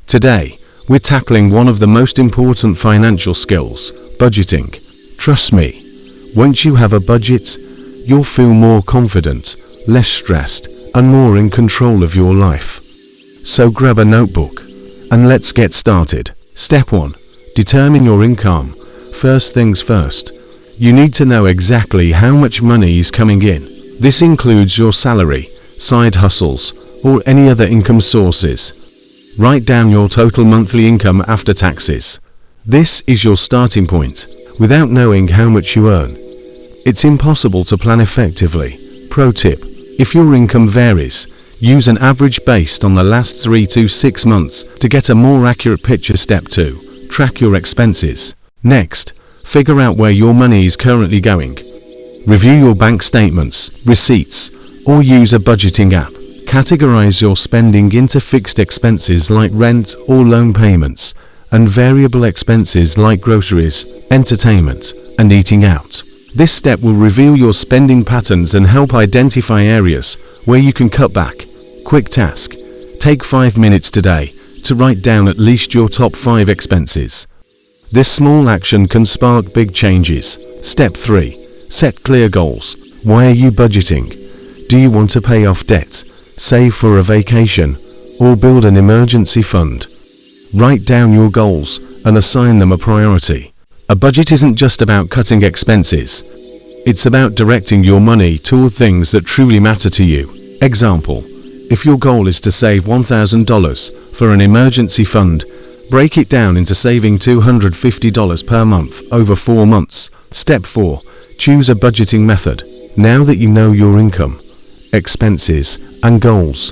Today, we're tackling one of the most important financial skills, budgeting. Trust me, once you have a budget, you'll feel more confident, less stressed, and more in control of your life. So grab a notebook, and let's get started. Step 1. Determine your income. First things first, you need to know exactly how much money is coming in. This includes your salary, side hustles, or any other income sources. Write down your total monthly income after taxes. This is your starting point. Without knowing how much you earn, it's impossible to plan effectively. Pro tip: if your income varies, use an average based on the last 3 to 6 months to get a more accurate picture. Step 2. Track your expenses. Next, figure out where your money is currently going. Review your bank statements, receipts, or use a budgeting app. Categorize your spending into fixed expenses like rent or loan payments, and variable expenses like groceries, entertainment, and eating out. This step will reveal your spending patterns and help identify areas where you can cut back. Quick task: take 5 minutes today to write down at least your top 5 expenses. This small action can spark big changes. Step 3. Set clear goals. Why are you budgeting? Do you want to pay off debt, save for a vacation, or build an emergency fund? Write down your goals and assign them a priority. A budget isn't just about cutting expenses. It's about directing your money toward things that truly matter to you. Example: if your goal is to save $1,000 for an emergency fund, break it down into saving $250 per month over 4 months. Step 4. Choose a budgeting method. Now that you know your income, expenses, and goals,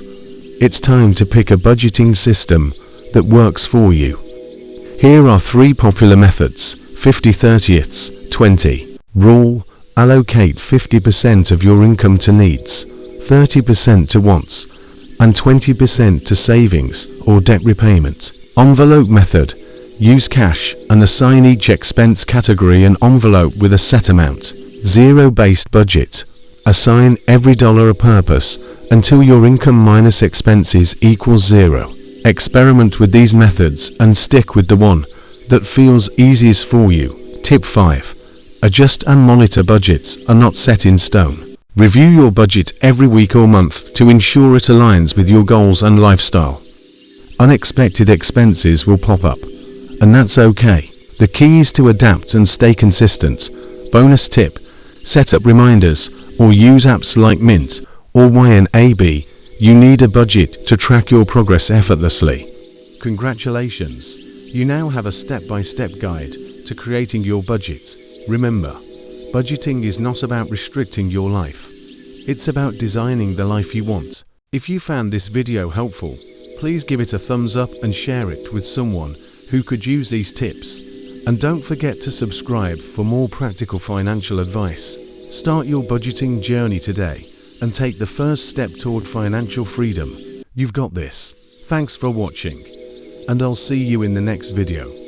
it's time to pick a budgeting system that works for you. Here are 3 popular methods: 50-30-20 rule. Allocate 50% of your income to needs, 30% to wants, and 20% to savings or debt repayment. Envelope method. Use cash and assign each expense category an envelope with a set amount. Zero-based budget. Assign every dollar a purpose until your income minus expenses equals 0. Experiment with these methods and stick with the one that feels easiest for you. Tip 5. Adjust and monitor. Budgets are not set in stone. Review your budget every week or month to ensure it aligns with your goals and lifestyle. Unexpected expenses will pop up, and that's okay. The key is to adapt and stay consistent. Bonus tip: set up reminders or use apps like Mint or YNAB. You need a budget to track your progress effortlessly. Congratulations! You now have a step-by-step guide to creating your budget. Remember, budgeting is not about restricting your life. It's about designing the life you want. If you found this video helpful, please give it a thumbs up and share it with someone who could use these tips. And don't forget to subscribe for more practical financial advice. Start your budgeting journey today and take the first step toward financial freedom. You've got this. Thanks for watching, and I'll see you in the next video.